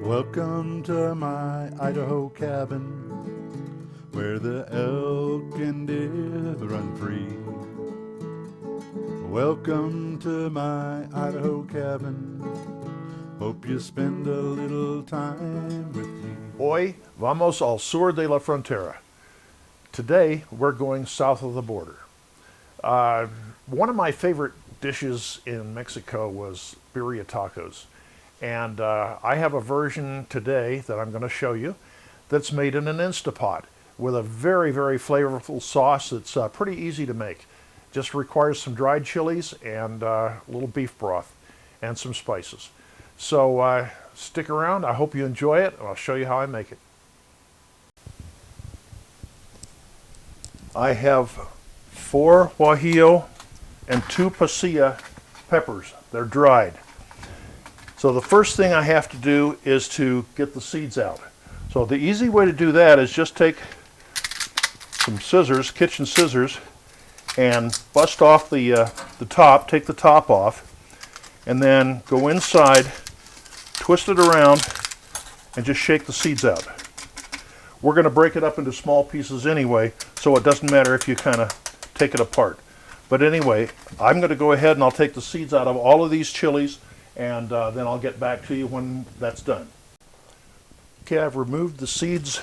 Welcome to my Idaho cabin, where the elk and deer run free. Welcome to my Idaho cabin, hope you spend a little time with me. Hoy vamos al sur de la frontera. Today we're going south of the border. One of my favorite dishes in Mexico was Birria Tacos. And I have a version today that I'm going to show you that's made in an InstaPot with a very, very flavorful sauce that's pretty easy to make. Just requires some dried chilies and a little beef broth and some spices. So stick around. I hope you enjoy it, and I'll show you how I make it. I have 4 guajillo and 2 pasilla peppers. They're dried. So the first thing I have to do is to get the seeds out. So the easy way to do that is just take some scissors, kitchen scissors, and bust off the top, take the top off, and then go inside, twist it around, and just shake the seeds out. We're going to break it up into small pieces anyway, so it doesn't matter if you kind of take it apart. But anyway, I'm going to go ahead and I'll take the seeds out of all of these chilies, and then I'll get back to you when that's done. Okay, I've removed the seeds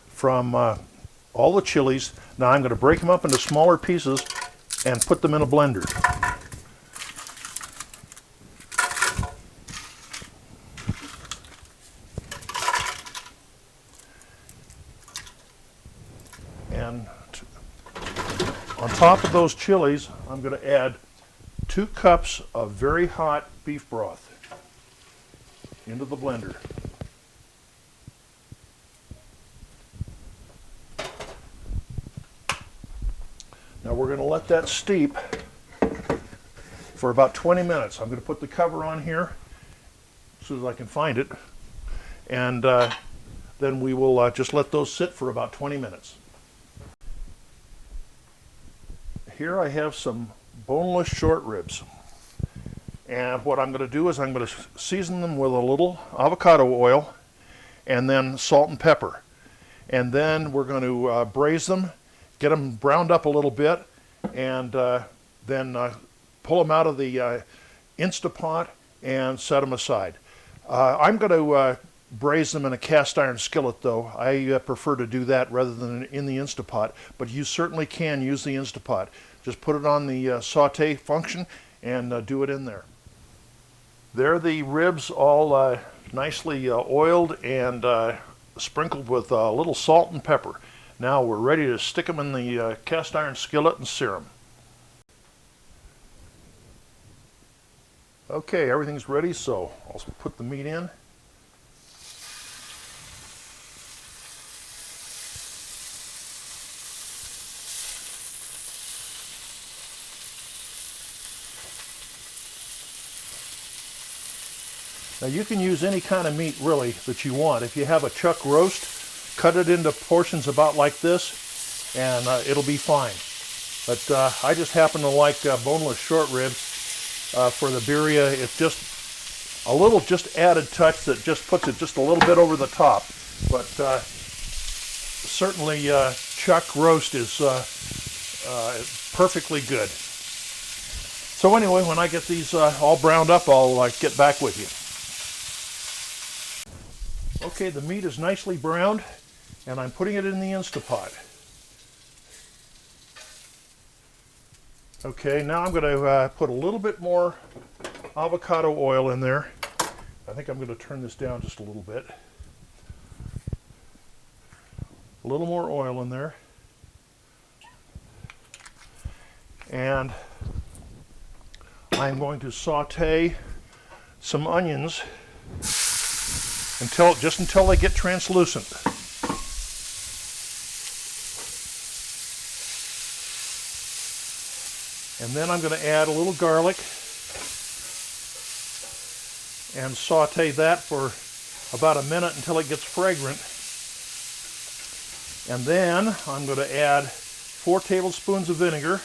from all the chilies. Now I'm going to break them up into smaller pieces and put them in a blender. And on top of those chilies, I'm going to add 2 cups of very hot beef broth into the blender. Now we're going to let that steep for about 20 minutes. I'm going to put the cover on here as soon as I can find it, and then we will just let those sit for about 20 minutes. Here I have some boneless short ribs, and what I'm going to do is I'm going to season them with a little avocado oil and then salt and pepper, and then we're going to braise them, get them browned up a little bit, and then pull them out of the InstaPot and set them aside. I'm going to braise them in a cast iron skillet, though. I prefer to do that rather than in the InstaPot, but you certainly can use the InstaPot. Just put it on the saute function and do it in there. There are the ribs, all nicely oiled and sprinkled with a little salt and pepper. Now we're ready to stick them in the cast iron skillet and sear them. Okay, everything's ready, so I'll put the meat in. Now you can use any kind of meat really that you want. If you have a chuck roast, cut it into portions about like this, and it'll be fine. But I just happen to like boneless short ribs for the birria. It's just a little added touch that just puts it just a little bit over the top. But certainly chuck roast is perfectly good. So anyway, when I get these all browned up, I'll get back with you. Okay, the meat is nicely browned, and I'm putting it in the InstaPot. Okay, now I'm going to put a little bit more avocado oil in there. I think I'm going to turn this down just a little bit. A little more oil in there. And I'm going to saute some onions until they get translucent. And then I'm going to add a little garlic and saute that for about a minute until it gets fragrant. And then I'm going to add 4 tablespoons of vinegar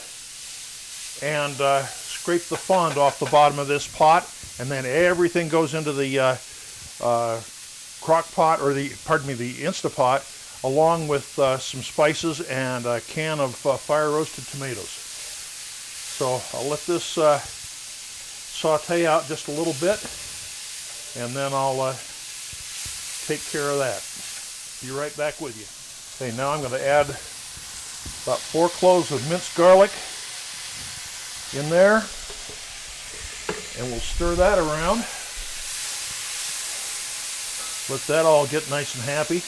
and scrape the fond off the bottom of this pot, and then everything goes into the crock pot, or the InstaPot, along with some spices and a can of fire roasted tomatoes. So I'll let this saute out just a little bit, and then I'll take care of that. Be right back with you. Okay, now I'm going to add about 4 cloves of minced garlic in there, and we'll stir that around. Let that all get nice and happy.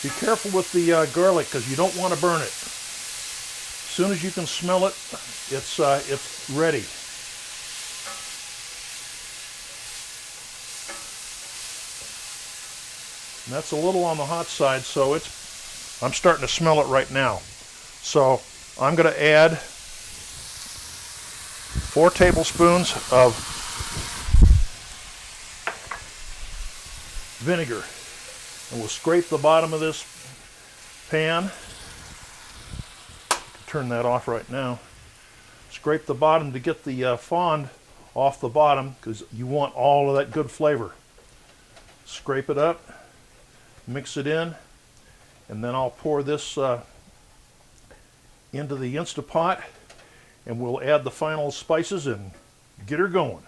Be careful with the garlic, because you don't want to burn it. As soon as you can smell it, it's ready. And that's a little on the hot side, so I'm starting to smell it right now. So I'm going to add 4 tablespoons of vinegar. And we'll scrape the bottom of this pan. Turn that off right now. Scrape the bottom to get the fond off the bottom, because you want all of that good flavor. Scrape it up, mix it in, and then I'll pour this into the InstaPot, and we'll add the final spices and get her going.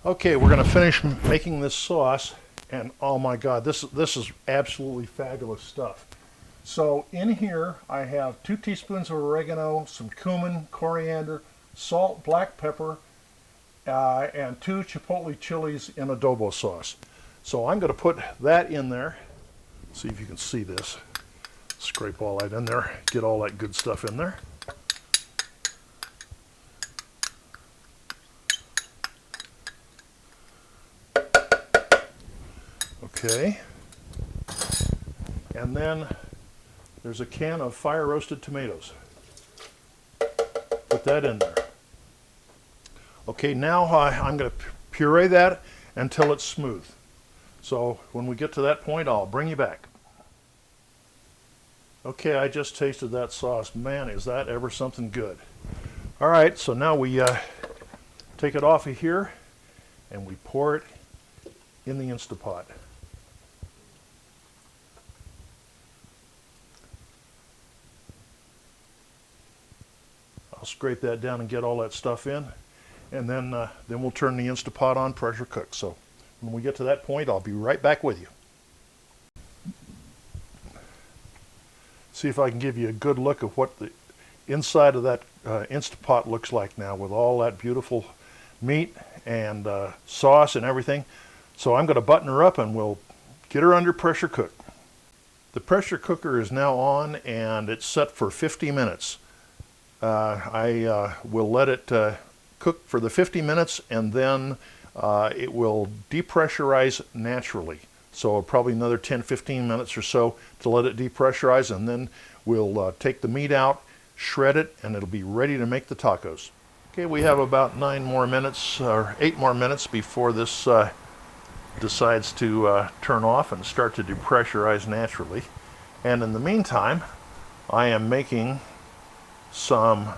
Okay, we're going to finish making this sauce, and oh my God, this is absolutely fabulous stuff. So in here I have 2 teaspoons of oregano, some cumin, coriander, salt, black pepper, and 2 chipotle chilies in adobo sauce. So I'm going to put that in there. See if you can see this. Scrape all that in there, get all that good stuff in there. Okay, and then there's a can of fire roasted tomatoes. Put that in there. Okay, now I'm going to puree that until it's smooth. So when we get to that point, I'll bring you back. Okay, I just tasted that sauce. Man, is that ever something good. All right, so now we take it off of here and we pour it in the InstaPot. I'll scrape that down and get all that stuff in, and then we'll turn the InstaPot on, pressure cook. So when we get to that point, I'll be right back with you. See if I can give you a good look of what the inside of that InstaPot looks like now, with all that beautiful meat and sauce and everything. So I'm going to button her up and we'll get her under pressure cook. The pressure cooker is now on and it's set for 50 minutes. I will let it cook for the 50 minutes, and then it will depressurize naturally. So probably another 10-15 minutes or so to let it depressurize, and then we'll take the meat out, shred it, and it'll be ready to make the tacos. Okay, we have about 9 more minutes or 8 more minutes before this decides to turn off and start to depressurize naturally. And in the meantime, I am making some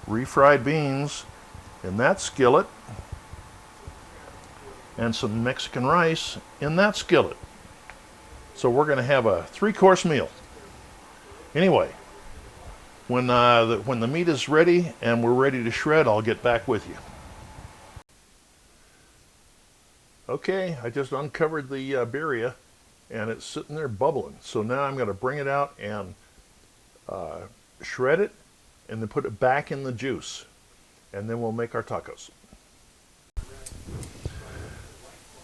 refried beans in that skillet and some Mexican rice in that skillet. So we're going to have a 3-course meal. Anyway, when the meat is ready and we're ready to shred, I'll get back with you. Okay, I just uncovered the birria and it's sitting there bubbling. So now I'm going to bring it out and shred it, and then put it back in the juice, and then we'll make our tacos.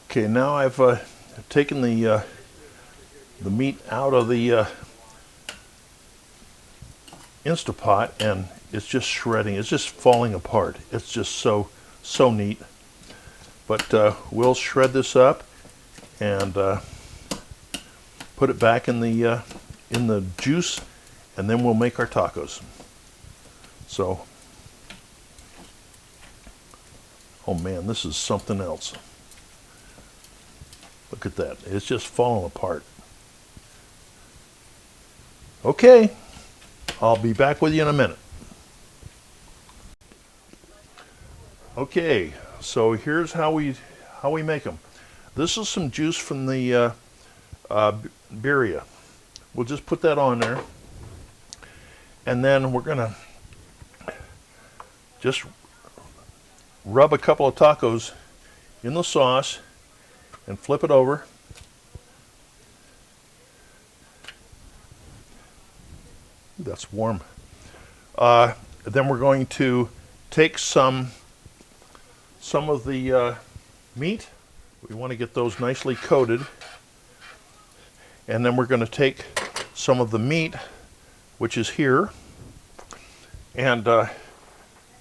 Okay, now I've taken the meat out of the InstaPot, and it's just shredding. It's just falling apart. It's just so neat. But we'll shred this up and put it back in the juice, and then we'll make our tacos. So, oh man, this is something else. Look at that. It's just falling apart. Okay, I'll be back with you in a minute. Okay, So here's how we make them. This is some juice from the birria. We'll just put that on there, and then we're gonna just rub a couple of tacos in the sauce and flip it over. Ooh, that's warm. Then we're going to take some of the meat. We want to get those nicely coated. And then we're going to take some of the meat, which is here, and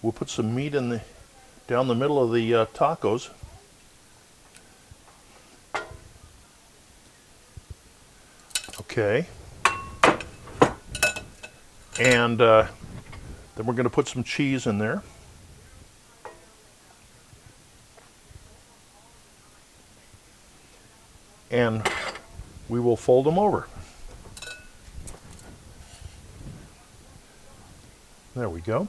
we'll put some meat in down the middle of the tacos. Okay. And then we're going to put some cheese in there. And we will fold them over. There we go.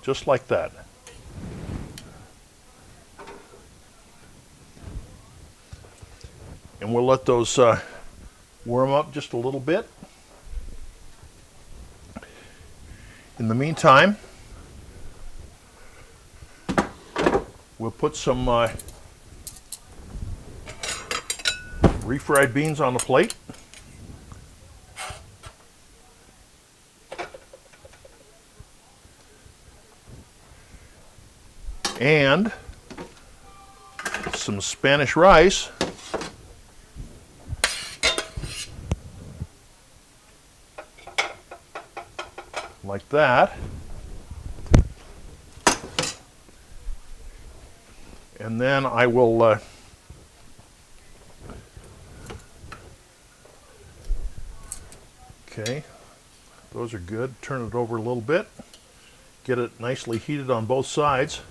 Just like that. And we'll let those warm up just a little bit. In the meantime, we'll put some refried beans on the plate. And some Spanish rice. Like that. And then I will okay, those are good. Turn it over a little bit. Get it nicely heated on both sides.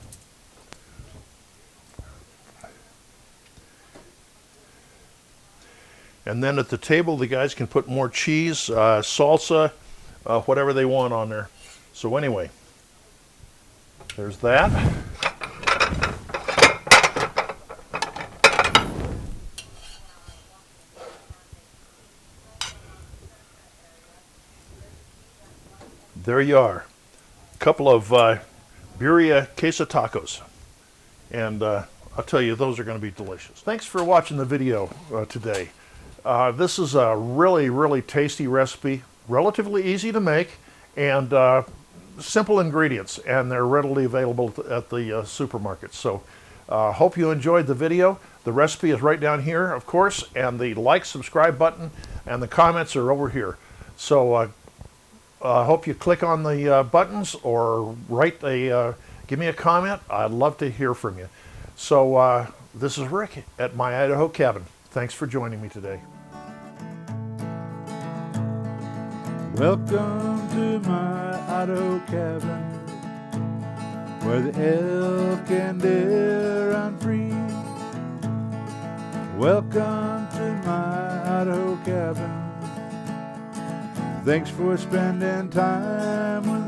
And then at the table, the guys can put more cheese, salsa, whatever they want on there. So anyway, there's that. There you are. A couple of Birria Quesatacos. And I'll tell you, those are going to be delicious. Thanks for watching the video today. This is a really, really tasty recipe. Relatively easy to make, and simple ingredients, and they're readily available at the supermarket. So hope you enjoyed the video. The recipe is right down here, of course, and the like, subscribe button and the comments are over here. So hope you click on the buttons or give me a comment. I'd love to hear from you. So this is Rick at my Idaho cabin. Thanks for joining me today. Welcome to my Idaho cabin, where the elk and deer run free. Welcome to my Idaho cabin. Thanks for spending time with